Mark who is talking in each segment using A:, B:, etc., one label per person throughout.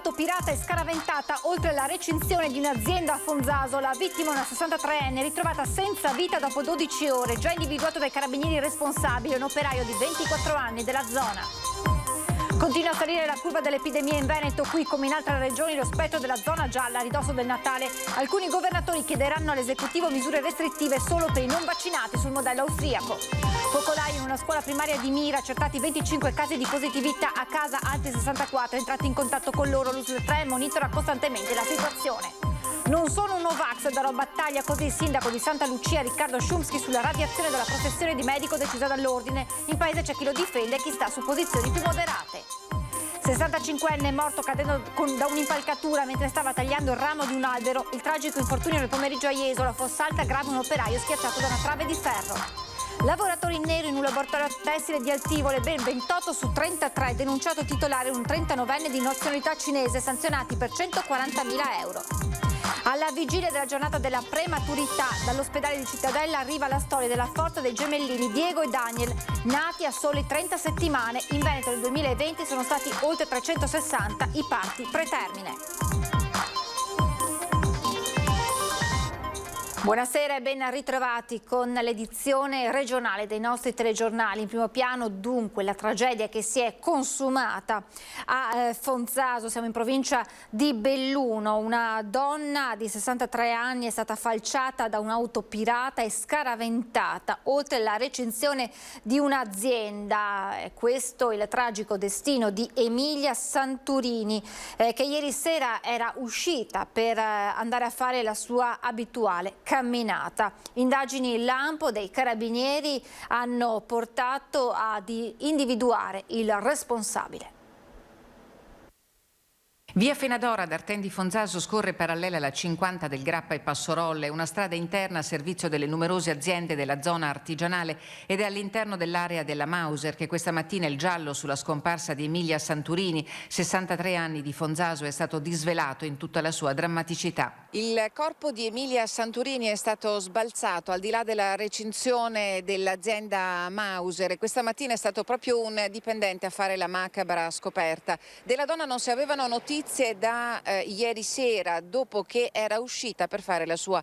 A: un'auto pirata è scaraventata oltre la recinzione di un'azienda a Fonzaso. La vittima, una 63enne, ritrovata senza vita dopo 12 ore. Già individuato dai carabinieri responsabili, un operaio di 24 anni della zona. Continua a salire la curva dell'epidemia in Veneto. Qui, come in altre regioni, lo spettro della zona gialla a ridosso del Natale. Alcuni governatori chiederanno all'esecutivo misure restrittive solo per i non vaccinati sul modello austriaco. Focolai in una scuola primaria di Mira, accertati 25 casi di positività, a casa altri 64, entrati in contatto con loro. L'USL 3 monitora costantemente la situazione. Non sono un Novax, darò battaglia, così il sindaco di Santa Lucia Riccardo Szumski sulla radiazione della professione di medico decisa dall'ordine. In paese c'è chi lo difende e chi sta su posizioni più moderate. 65enne è morto cadendo da un'impalcatura mentre stava tagliando il ramo di un albero. Il tragico infortunio nel pomeriggio a Jesolo, fossa alta grave un operaio schiacciato da una trave di ferro. Lavoratori in nero in un laboratorio tessile di Altivole, ben 28 su 33, denunciato titolare un 39enne di nazionalità cinese, sanzionati per 140.000 euro. Alla vigilia della giornata della prematurità, dall'ospedale di Cittadella arriva la storia della forza dei gemellini Diego e Daniel, nati a soli 30 settimane. In Veneto nel 2020 sono stati oltre 360 i parti pretermine. Buonasera e ben ritrovati con l'edizione regionale dei nostri telegiornali. In primo piano dunque la tragedia che si è consumata a Fonzaso, siamo in provincia di Belluno. Una donna di 63 anni è stata falciata da un'auto pirata e scaraventata oltre la recinzione di un'azienda. Questo è il tragico destino di Emilia Santurini, che ieri sera era uscita per andare a fare la sua abituale camminata. Indagini lampo dei carabinieri hanno portato ad individuare il responsabile.
B: Via Fenadora ad Arten di Fonzaso scorre parallela alla 50 del Grappa e Passorolle, una strada interna a servizio delle numerose aziende della zona artigianale ed è all'interno dell'area della Mauser che questa mattina il giallo sulla scomparsa di Emilia Santurini, 63 anni di Fonzaso, è stato disvelato in tutta la sua drammaticità. Il corpo di Emilia Santurini è stato sbalzato al di là della recinzione dell'azienda Mauser e questa mattina è stato proprio un dipendente a fare la macabra scoperta. Della donna non si avevano notizie da ieri sera, dopo che era uscita per fare la sua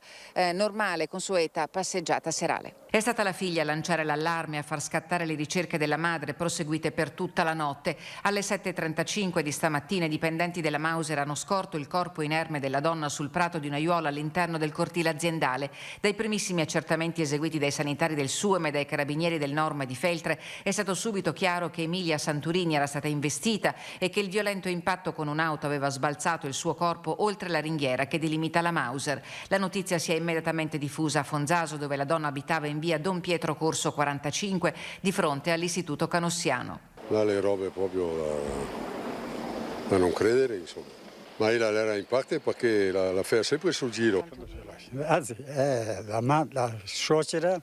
B: normale, consueta passeggiata serale. È stata la figlia a lanciare l'allarme, a far scattare le ricerche della madre, proseguite per tutta la notte. Alle 7:35 di stamattina i dipendenti della Mauser hanno scorto il corpo inerme della donna sul prato di un aiuolo all'interno del cortile aziendale. Dai primissimi accertamenti eseguiti dai sanitari del SUEM e dai carabinieri del Norma di Feltre è stato subito chiaro che Emilia Santurini era stata investita e che il violento impatto con un'auto aveva sbalzato il suo corpo oltre la ringhiera che delimita la Mauser. La notizia si è immediatamente diffusa a Fonzaso, dove la donna abitava in via Don Pietro Corso 45, di fronte all'Istituto Canossiano.
C: Le robe proprio da non credere, insomma. Ma lei era in parte perché la fa sempre sul giro.
D: Anzi, è la suocera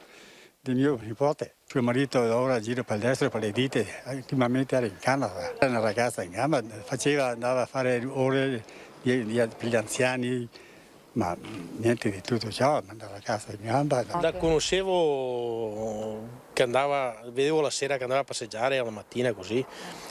D: di mio nipote. Suo marito ora gira per l'estero, per le ditte, ultimamente era in Canada. Era una ragazza in gamba, andava a fare ore per gli anziani, ma niente di tutto ciò, andava a casa in gamba.
E: La conoscevo che vedevo la sera che andava a passeggiare la mattina così.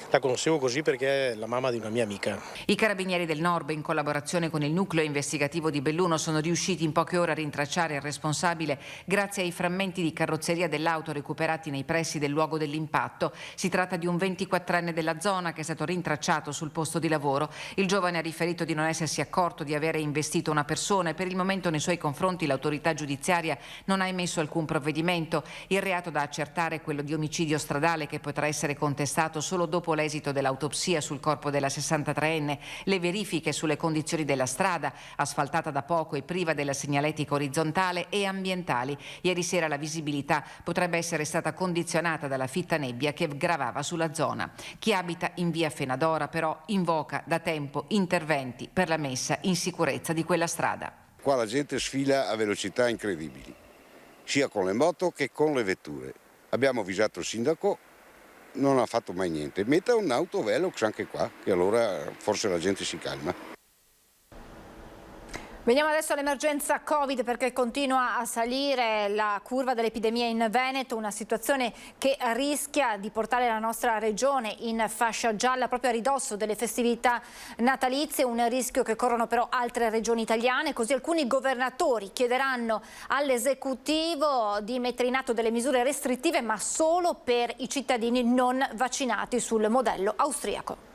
E: La conoscevo così perché è la mamma di una mia amica.
B: I carabinieri del Nord, in collaborazione con il nucleo investigativo di Belluno, sono riusciti in poche ore a rintracciare il responsabile grazie ai frammenti di carrozzeria dell'auto recuperati nei pressi del luogo dell'impatto. Si tratta di un 24enne della zona che è stato rintracciato sul posto di lavoro. Il giovane ha riferito di non essersi accorto di avere investito una persona e per il momento nei suoi confronti l'autorità giudiziaria non ha emesso alcun provvedimento. Il reato da accertare è quello di omicidio stradale che potrà essere contestato solo dopo l'esito dell'autopsia sul corpo della 63enne, le verifiche sulle condizioni della strada, asfaltata da poco e priva della segnaletica orizzontale, e ambientali. Ieri sera la visibilità potrebbe essere stata condizionata dalla fitta nebbia che gravava sulla zona. Chi abita in via Fenadora però invoca da tempo interventi per la messa in sicurezza di quella strada.
F: Qua la gente sfila a velocità incredibili, sia con le moto che con le vetture. Abbiamo avvisato il sindaco, non ha fatto mai niente. Metta un'auto velox anche qua, che allora forse la gente si calma.
A: Veniamo adesso all'emergenza Covid, perché continua a salire la curva dell'epidemia in Veneto, una situazione che rischia di portare la nostra regione in fascia gialla proprio a ridosso delle festività natalizie, un rischio che corrono però altre regioni italiane. Così alcuni governatori chiederanno all'esecutivo di mettere in atto delle misure restrittive, ma solo per i cittadini non vaccinati, sul modello austriaco.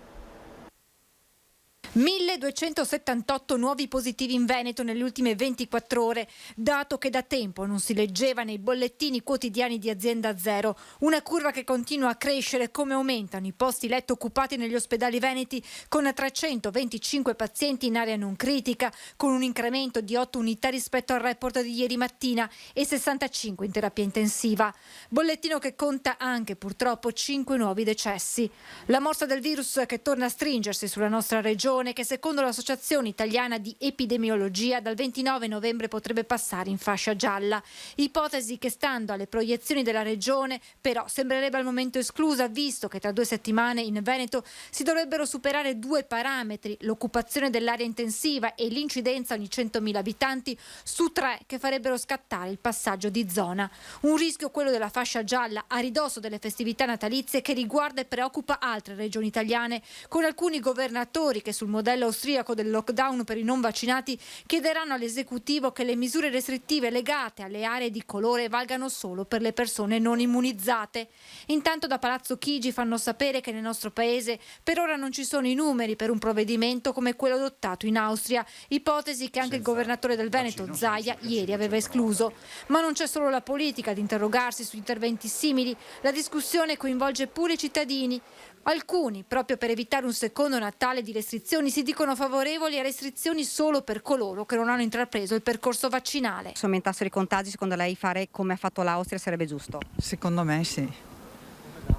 A: 1278 nuovi positivi in Veneto nelle ultime 24 ore, dato che da tempo non si leggeva nei bollettini quotidiani di Azienda Zero. Una curva che continua a crescere, come aumentano i posti letto occupati negli ospedali veneti, con 325 pazienti in area non critica, con un incremento di 8 unità rispetto al report di ieri mattina e 65 in terapia intensiva. Bollettino che conta anche purtroppo 5 nuovi decessi. La morsa del virus che torna a stringersi sulla nostra regione, che secondo l'Associazione Italiana di Epidemiologia dal 29 novembre potrebbe passare in fascia gialla. Ipotesi che, stando alle proiezioni della regione, però sembrerebbe al momento esclusa, visto che tra 2 settimane in Veneto si dovrebbero superare 2 parametri: l'occupazione dell'area intensiva e l'incidenza ogni 100.000 abitanti su 3, che farebbero scattare il passaggio di zona. Un rischio, quello della fascia gialla, a ridosso delle festività natalizie, che riguarda e preoccupa altre regioni italiane, con alcuni governatori che sul modello austriaco del lockdown per i non vaccinati chiederanno all'esecutivo che le misure restrittive legate alle aree di colore valgano solo per le persone non immunizzate. Intanto da Palazzo Chigi fanno sapere che nel nostro paese per ora non ci sono i numeri per un provvedimento come quello adottato in Austria, ipotesi che anche il governatore del Veneto Zaia ieri aveva escluso. Ma non c'è solo la politica ad interrogarsi su interventi simili, la discussione coinvolge pure i cittadini. Alcuni, proprio per evitare un secondo Natale di restrizioni, si dicono favorevoli a restrizioni solo per coloro che non hanno intrapreso il percorso vaccinale.
G: Se aumentassero i contagi, secondo lei fare come ha fatto l'Austria sarebbe giusto?
H: Secondo me sì.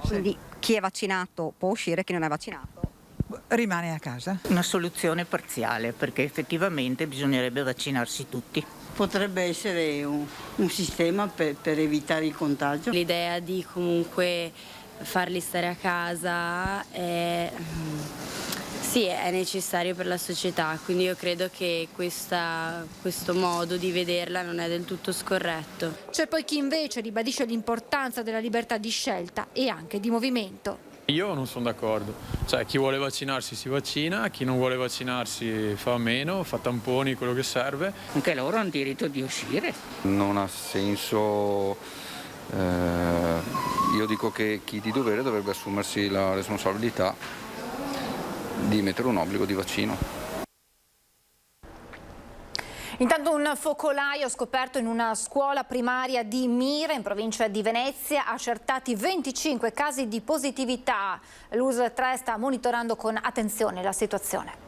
G: Quindi chi è vaccinato può uscire, chi non è vaccinato
H: rimane a casa.
I: Una soluzione parziale, perché effettivamente bisognerebbe vaccinarsi tutti.
J: Potrebbe essere un sistema per evitare il contagio.
K: L'idea di comunque farli stare a casa è necessario per la società, quindi io credo che questo modo di vederla non è del tutto scorretto.
A: C'è poi chi invece ribadisce l'importanza della libertà di scelta e anche di movimento.
L: Io non sono d'accordo, cioè chi vuole vaccinarsi si vaccina, chi non vuole vaccinarsi fa meno, fa tamponi, quello che serve.
I: Anche loro hanno diritto di uscire.
M: Non ha senso. Io dico che chi di dovere dovrebbe assumersi la responsabilità di mettere un obbligo di vaccino.
A: Intanto un focolaio scoperto in una scuola primaria di Mira, in provincia di Venezia, accertati 25 casi di positività. L'US 3 sta monitorando con attenzione la situazione.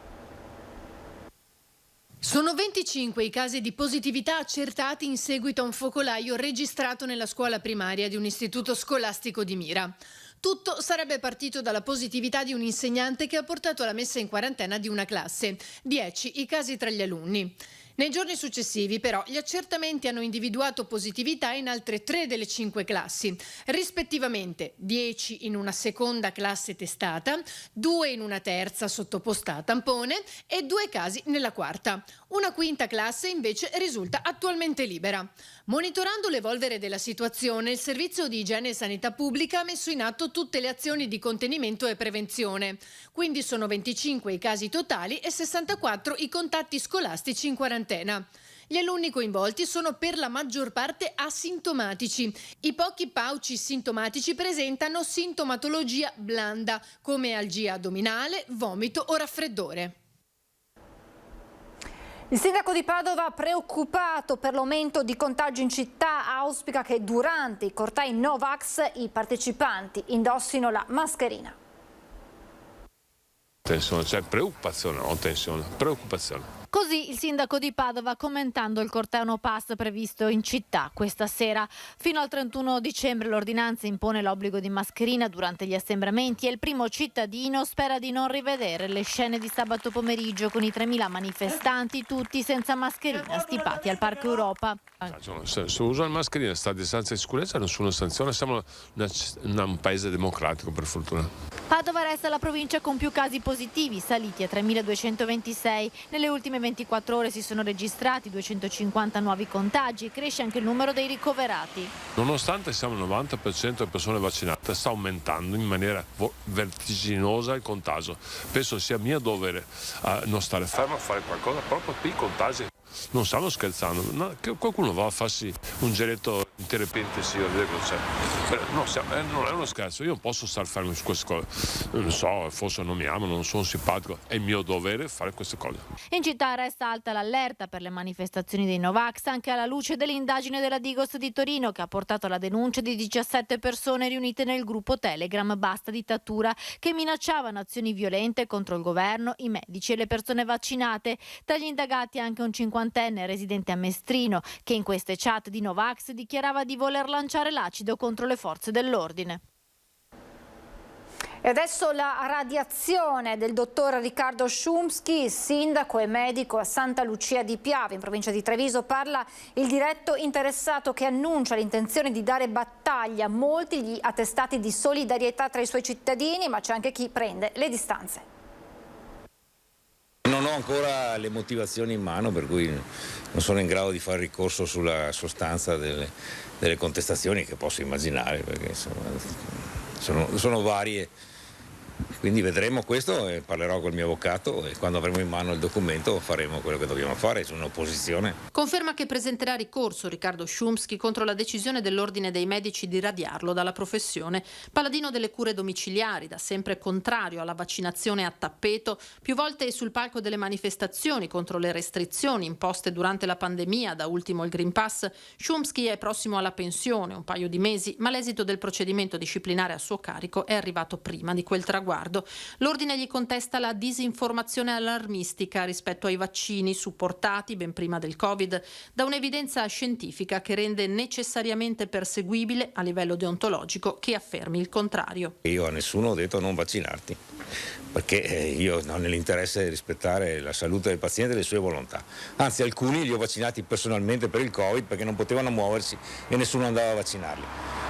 N: Sono 25 i casi di positività accertati in seguito a un focolaio registrato nella scuola primaria di un istituto scolastico di Mira. Tutto sarebbe partito dalla positività di un insegnante che ha portato alla messa in quarantena di una classe. 10 i casi tra gli alunni. Nei giorni successivi, però, gli accertamenti hanno individuato positività in altre 3 delle 5 classi, rispettivamente 10 in una seconda classe testata, 2 in una terza sottoposta a tampone e 2 casi nella quarta. Una quinta classe invece risulta attualmente libera. Monitorando l'evolvere della situazione, il Servizio di Igiene e Sanità Pubblica ha messo in atto tutte le azioni di contenimento e prevenzione. Quindi sono 25 i casi totali e 64 i contatti scolastici in quarantena. Gli alunni coinvolti sono per la maggior parte asintomatici. I pochi pauci sintomatici presentano sintomatologia blanda, come algia addominale, vomito o raffreddore.
A: Il sindaco di Padova, preoccupato per l'aumento di contagi in città, auspica che durante i cortei Novax i partecipanti indossino la mascherina.
O: Tensione, cioè preoccupazione, non tensione, preoccupazione.
P: Così il sindaco di Padova commentando il corteo No Pass previsto in città questa sera. Fino al 31 dicembre l'ordinanza impone l'obbligo di mascherina durante gli assembramenti e il primo cittadino spera di non rivedere le scene di sabato pomeriggio con i 3.000 manifestanti tutti senza mascherina stipati al Parco Europa.
O: Se usa la mascherina sta a distanza di sicurezza, nessuna sanzione, siamo un paese democratico per fortuna.
P: Padova resta la provincia con più casi positivi, saliti a 3.226. Nelle ultime 24 ore si sono registrati 250 nuovi contagi e cresce anche il numero dei ricoverati.
O: Nonostante siamo al 90% delle persone vaccinate, sta aumentando in maniera vertiginosa il contagio. Penso sia mio dovere non stare fermo a fare qualcosa proprio per i contagi. Non stiamo scherzando, no, che qualcuno va a farsi un giretto in terapia intensiva, vedere cosa c'è. Non è uno scherzo, io non posso stare fermo su queste cose. Non so, forse non mi amano, non sono simpatico, è il mio dovere fare queste cose.
P: In città resta alta l'allerta per le manifestazioni dei Novax, anche alla luce dell'indagine della Digos di Torino che ha portato alla denuncia di 17 persone riunite nel gruppo Telegram Basta Dittatura, che minacciavano azioni violente contro il governo, i medici e le persone vaccinate. Tra gli indagati anche un 50enne residente a Mestrino che in queste chat di Novax dichiarava di voler lanciare l'acido contro le forze dell'ordine.
A: E adesso la radiazione del dottor Riccardo Szumski, sindaco e medico a Santa Lucia di Piave, in provincia di Treviso. Parla il diretto interessato che annuncia l'intenzione di dare battaglia a molti gli attestati di solidarietà tra i suoi cittadini, ma c'è anche chi prende le distanze.
Q: Non ho ancora le motivazioni in mano, per cui non sono in grado di fare ricorso sulla sostanza delle contestazioni che posso immaginare, perché insomma, sono varie. Quindi vedremo questo e parlerò col mio avvocato e quando avremo in mano il documento faremo quello che dobbiamo fare, su un'opposizione.
R: Conferma che presenterà ricorso Riccardo Szumski contro la decisione dell'Ordine dei Medici di radiarlo dalla professione. Paladino delle cure domiciliari, da sempre contrario alla vaccinazione a tappeto, più volte sul palco delle manifestazioni contro le restrizioni imposte durante la pandemia, da ultimo il Green Pass, Szumski è prossimo alla pensione, un paio di mesi, ma l'esito del procedimento disciplinare a suo carico è arrivato prima di quel traguardo. L'ordine gli contesta la disinformazione allarmistica rispetto ai vaccini supportati ben prima del Covid da un'evidenza scientifica che rende necessariamente perseguibile a livello deontologico chi affermi il contrario.
Q: Io a nessuno ho detto non vaccinarti, perché io ho nell'interesse di rispettare la salute del paziente e le sue volontà. Anzi, alcuni li ho vaccinati personalmente per il Covid perché non potevano muoversi e nessuno andava a vaccinarli.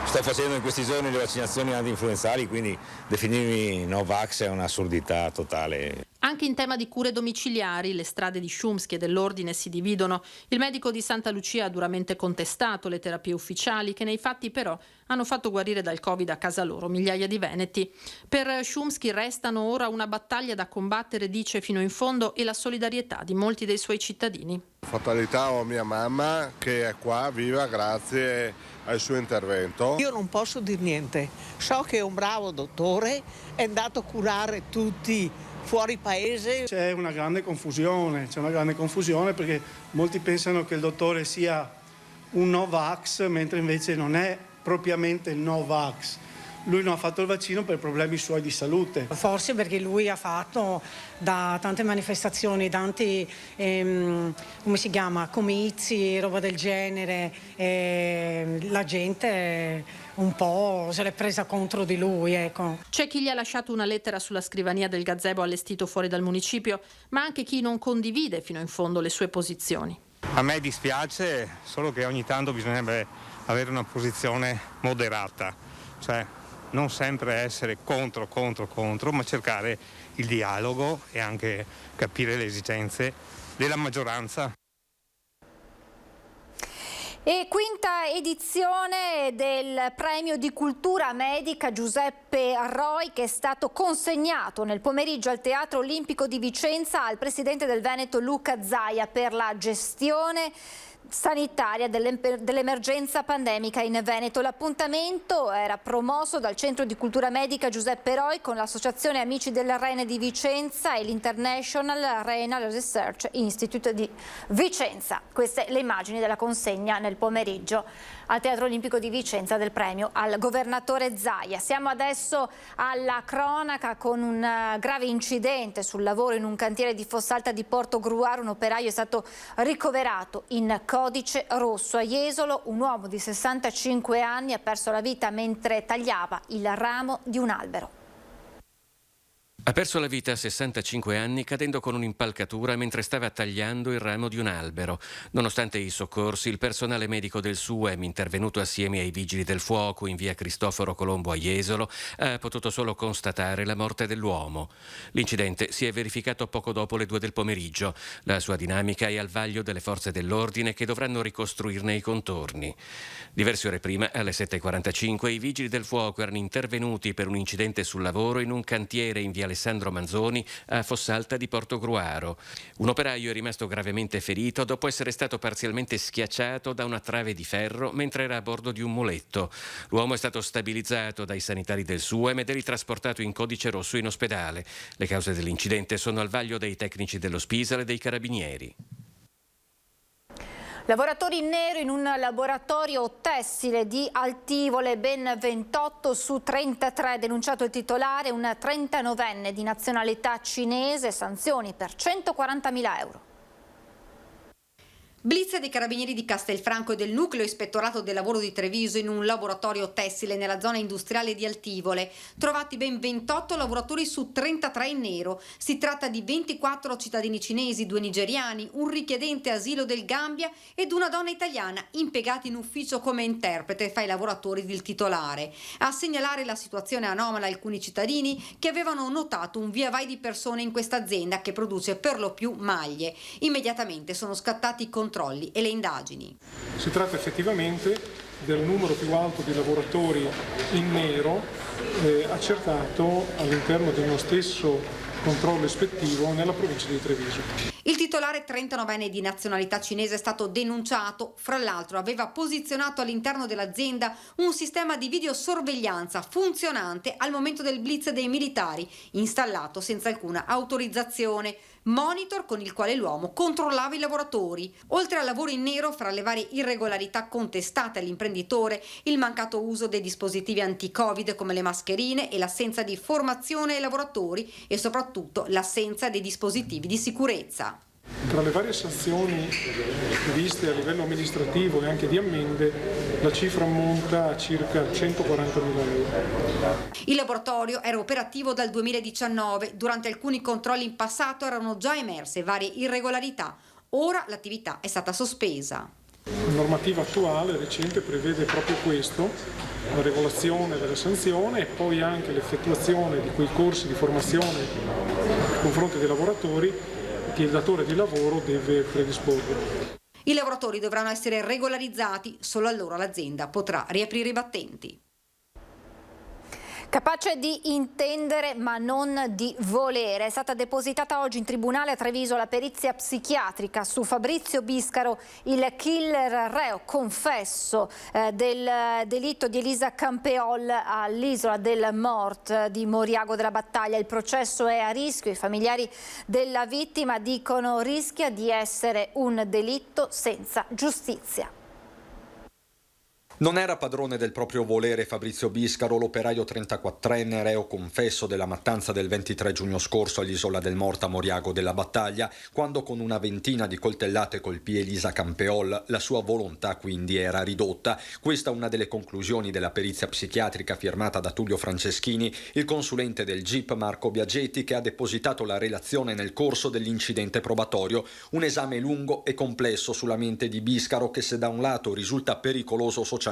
Q: Sto facendo in questi giorni le vaccinazioni anti-influenzali, quindi definirmi Novax è un'assurdità totale.
R: Anche in tema di cure domiciliari le strade di Szumski e dell'ordine si dividono. Il medico di Santa Lucia ha duramente contestato le terapie ufficiali che nei fatti però hanno fatto guarire dal Covid a casa loro migliaia di veneti. Per Szumski restano ora una battaglia da combattere, dice, fino in fondo, e la solidarietà di molti dei suoi cittadini.
S: Fatalità ho mia mamma che è qua viva grazie al suo intervento.
T: Io non posso dire niente, so che è un bravo dottore, è andato a curare tutti fuori paese.
U: C'è una grande confusione perché molti pensano che il dottore sia un Novax, mentre invece non è propriamente il Novax. Lui non ha fatto il vaccino per problemi suoi di salute.
V: Forse perché lui ha fatto da tante manifestazioni, tanti comizi, roba del genere, la gente un po' se l'è presa contro di lui, ecco.
R: C'è chi gli ha lasciato una lettera sulla scrivania del gazebo allestito fuori dal municipio, ma anche chi non condivide fino in fondo le sue posizioni.
W: A me dispiace, solo che ogni tanto bisognerebbe avere una posizione moderata, cioè non sempre essere contro, ma cercare il dialogo e anche capire le esigenze della maggioranza.
A: E quinta edizione del premio di cultura medica Giuseppe Roi, che è stato consegnato nel pomeriggio al Teatro Olimpico di Vicenza al presidente del Veneto Luca Zaia per la gestione sanitaria dell'emergenza pandemica in Veneto. L'appuntamento era promosso dal Centro di Cultura Medica Giuseppe Roi con l'Associazione Amici del Rene di Vicenza e l'International Renal Research Institute di Vicenza. Queste le immagini della consegna nel pomeriggio al Teatro Olimpico di Vicenza del premio al governatore Zaia. Siamo adesso alla cronaca con un grave incidente sul lavoro in un cantiere di Fossalta di Portogruaro. Un operaio è stato ricoverato in codice rosso. A Jesolo un uomo di 65 anni ha perso la vita mentre tagliava il ramo di un albero.
C: Ha perso la vita a 65 anni cadendo con un'impalcatura mentre stava tagliando il ramo di un albero. Nonostante i soccorsi, il personale medico del SUEM, intervenuto assieme ai vigili del fuoco in via Cristoforo Colombo a Jesolo, ha potuto solo constatare la morte dell'uomo. L'incidente si è verificato poco dopo le 2 del pomeriggio. La sua dinamica è al vaglio delle forze dell'ordine che dovranno ricostruirne i contorni. Diverse ore prima, alle 7:45, i vigili del fuoco erano intervenuti per un incidente sul lavoro in un cantiere in via Alessandro Manzoni a Fossalta di Portogruaro. Un operaio è rimasto gravemente ferito dopo essere stato parzialmente schiacciato da una trave di ferro mentre era a bordo di un muletto. L'uomo è stato stabilizzato dai sanitari del SUEM ed è ritrasportato in codice rosso in ospedale. Le cause dell'incidente sono al vaglio dei tecnici dello Spisal e dei carabinieri.
A: Lavoratori in nero in un laboratorio tessile di Altivole, ben 28 su 33, denunciato il titolare, un 39enne di nazionalità cinese, sanzioni per 140.000 euro.
G: Blitz dei carabinieri di Castelfranco e del nucleo ispettorato del lavoro di Treviso in un laboratorio tessile nella zona industriale di Altivole. Trovati ben 28 lavoratori su 33 in nero. Si tratta di 24 cittadini cinesi, 2 nigeriani, un richiedente asilo del Gambia ed una donna italiana impiegati in ufficio come interprete fra i lavoratori del titolare. A segnalare la situazione anomala alcuni cittadini che avevano notato un via vai di persone in questa azienda che produce per lo più maglie. Immediatamente sono scattati i controlli e le indagini.
D: Si tratta effettivamente del numero più alto di lavoratori in nero accertato all'interno di uno stesso controllo ispettivo nella provincia di Treviso.
G: Il titolare 39enne di nazionalità cinese è stato denunciato, fra l'altro aveva posizionato all'interno dell'azienda un sistema di videosorveglianza funzionante al momento del blitz dei militari, installato senza alcuna autorizzazione, monitor con il quale l'uomo controllava i lavoratori. Oltre al lavoro in nero, fra le varie irregolarità contestate all'imprenditore, il mancato uso dei dispositivi anti-Covid come le mascherine e l'assenza di formazione ai lavoratori e soprattutto l'assenza dei dispositivi di sicurezza.
D: Tra le varie sanzioni previste a livello amministrativo e anche di ammende, la cifra ammonta a circa 140.000 euro.
G: Il laboratorio era operativo dal 2019, durante alcuni controlli in passato erano già emerse varie irregolarità, ora l'attività è stata sospesa.
D: La normativa attuale recente prevede proprio questo, la regolazione della sanzione e poi anche l'effettuazione di quei corsi di formazione nei confronti dei lavoratori che il datore di lavoro deve predisporre.
G: I lavoratori dovranno essere regolarizzati, solo allora l'azienda potrà riaprire i battenti.
A: Capace di intendere ma non di volere. È stata depositata oggi in tribunale a Treviso la perizia psichiatrica su Fabrizio Biscaro, il killer reo confesso del delitto di Elisa Campeol all'isola del Mort di Moriago della Battaglia. Il processo è a rischio, i familiari della vittima dicono rischia di essere un delitto senza giustizia.
E: Non era padrone del proprio volere Fabrizio Biscaro, l'operaio 34enne reo confesso della mattanza del 23 giugno scorso all'isola del Mort a Moriago della Battaglia, quando con una ventina di coltellate colpì Elisa Campeol. La sua volontà quindi era ridotta. Questa è una delle conclusioni della perizia psichiatrica firmata da Tullio Franceschini, il consulente del GIP Marco Biagetti, che ha depositato la relazione nel corso dell'incidente probatorio. Un esame lungo e complesso sulla mente di Biscaro che, se da un lato risulta pericoloso socialmente,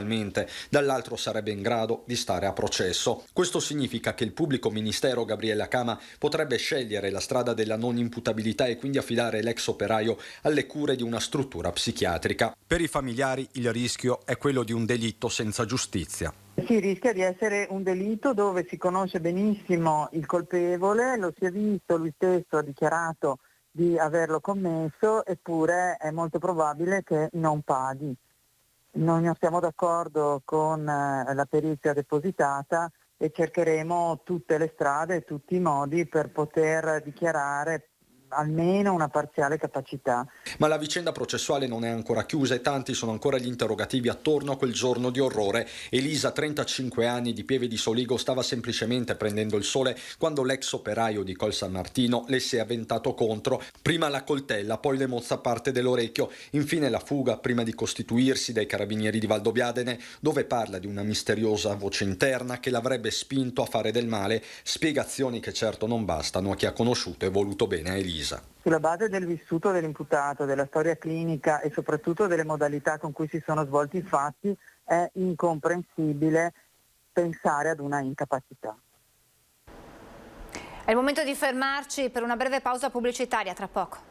E: dall'altro sarebbe in grado di stare a processo. Questo significa che il pubblico ministero Gabriele Acama potrebbe scegliere la strada della non imputabilità e quindi affidare l'ex operaio alle cure di una struttura psichiatrica. Per i familiari il rischio è quello di un delitto senza giustizia.
X: Si rischia di essere un delitto dove si conosce benissimo il colpevole, lo si è visto, lui stesso ha dichiarato di averlo commesso, eppure è molto probabile che non paghi. Noi non siamo d'accordo con la perizia depositata e cercheremo tutte le strade, tutti i modi per poter dichiarare almeno una parziale capacità.
E: Ma la vicenda processuale non è ancora chiusa e tanti sono ancora gli interrogativi attorno a quel giorno di orrore. Elisa, 35 anni, di Pieve di Soligo, stava semplicemente prendendo il sole quando l'ex operaio di Col San Martino le si è avventato contro. Prima la coltella, poi le mozza parte dell'orecchio, infine la fuga prima di costituirsi dai carabinieri di Valdobbiadene, dove parla di una misteriosa voce interna che l'avrebbe spinto a fare del male, spiegazioni che certo non bastano a chi ha conosciuto e voluto bene a Elisa.
X: Sulla base del vissuto dell'imputato, della storia clinica e soprattutto delle modalità con cui si sono svolti i fatti, è incomprensibile pensare ad una incapacità.
A: È il momento di fermarci per una breve pausa pubblicitaria, tra poco.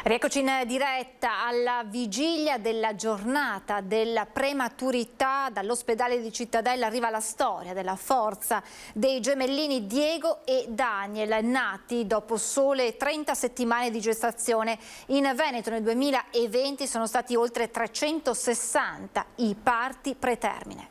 A: Rieccoci in diretta alla vigilia della giornata della prematurità. Dall'ospedale di Cittadella arriva la storia della forza dei gemellini Diego e Daniel, nati dopo sole 30 settimane di gestazione. In Veneto nel 2020 sono stati oltre 360 i parti pretermine.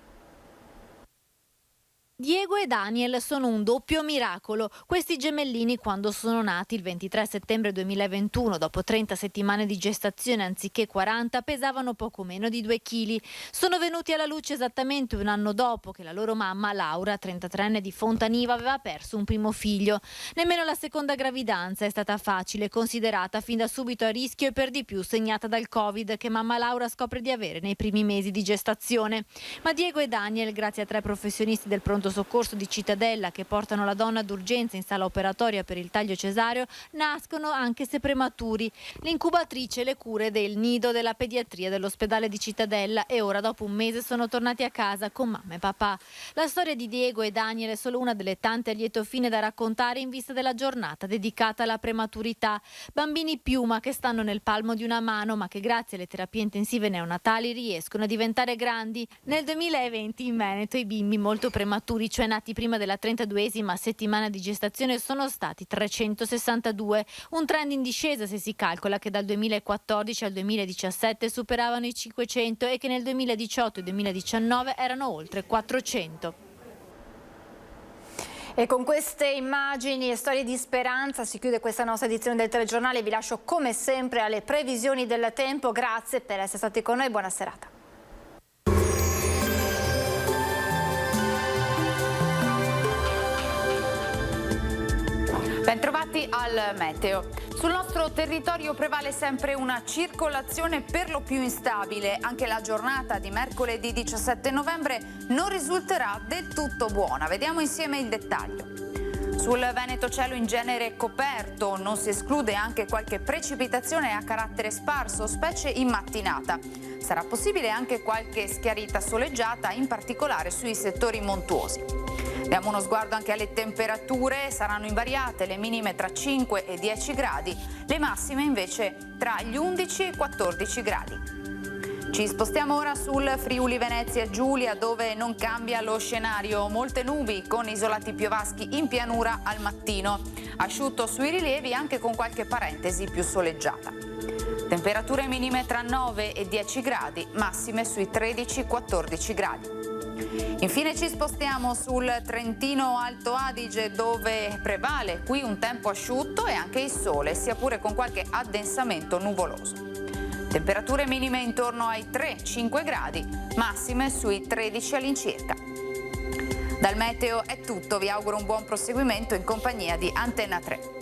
P: Diego e Daniel sono un doppio miracolo. Questi gemellini, quando sono nati il 23 settembre 2021, dopo 30 settimane di gestazione anziché 40, pesavano poco meno di 2 kg. Sono venuti alla luce esattamente un anno dopo che la loro mamma, Laura, 33enne di Fontaniva, aveva perso un primo figlio. Nemmeno la seconda gravidanza è stata facile, considerata fin da subito a rischio e per di più segnata dal Covid che mamma Laura scopre di avere nei primi mesi di gestazione. Ma Diego e Daniel, grazie a 3 professionisti del pronto soccorso di Cittadella che portano la donna d'urgenza in sala operatoria per il taglio cesareo, nascono anche se prematuri. L'incubatrice e le cure del nido della pediatria dell'ospedale di Cittadella e ora dopo un mese sono tornati a casa con mamma e papà. La storia di Diego e Daniel è solo una delle tante a lieto fine da raccontare in vista della giornata dedicata alla prematurità. Bambini piuma che stanno nel palmo di una mano ma che grazie alle terapie intensive neonatali riescono a diventare grandi. Nel 2020 in Veneto i bimbi molto prematuri, cioè nati prima della 32esima settimana di gestazione, sono stati 362, un trend in discesa se si calcola che dal 2014 al 2017 superavano i 500 e che nel 2018 e 2019 erano oltre 400.
A: E con queste immagini e storie di speranza si chiude questa nostra edizione del telegiornale. Vi lascio come sempre alle previsioni del tempo. Grazie per essere stati con noi, buona serata.
B: Bentrovati al meteo. Sul nostro territorio prevale sempre una circolazione per lo più instabile. Anche la giornata di mercoledì 17 novembre non risulterà del tutto buona. Vediamo insieme il dettaglio. Sul Veneto cielo in genere coperto, non si esclude anche qualche precipitazione a carattere sparso, specie in mattinata. Sarà possibile anche qualche schiarita soleggiata, in particolare sui settori montuosi. Diamo uno sguardo anche alle temperature, saranno invariate, le minime tra 5 e 10 gradi, le massime invece tra gli 11 e i 14 gradi. Ci spostiamo ora sul Friuli Venezia Giulia, dove non cambia lo scenario, molte nubi con isolati piovaschi in pianura al mattino, asciutto sui rilievi anche con qualche parentesi più soleggiata. Temperature minime tra 9 e 10 gradi, massime sui 13-14 gradi. Infine ci spostiamo sul Trentino Alto Adige, dove prevale qui un tempo asciutto e anche il sole, sia pure con qualche addensamento nuvoloso. Temperature minime intorno ai 3-5 gradi, massime sui 13 all'incirca. Dal meteo è tutto, vi auguro un buon proseguimento in compagnia di Antenna 3.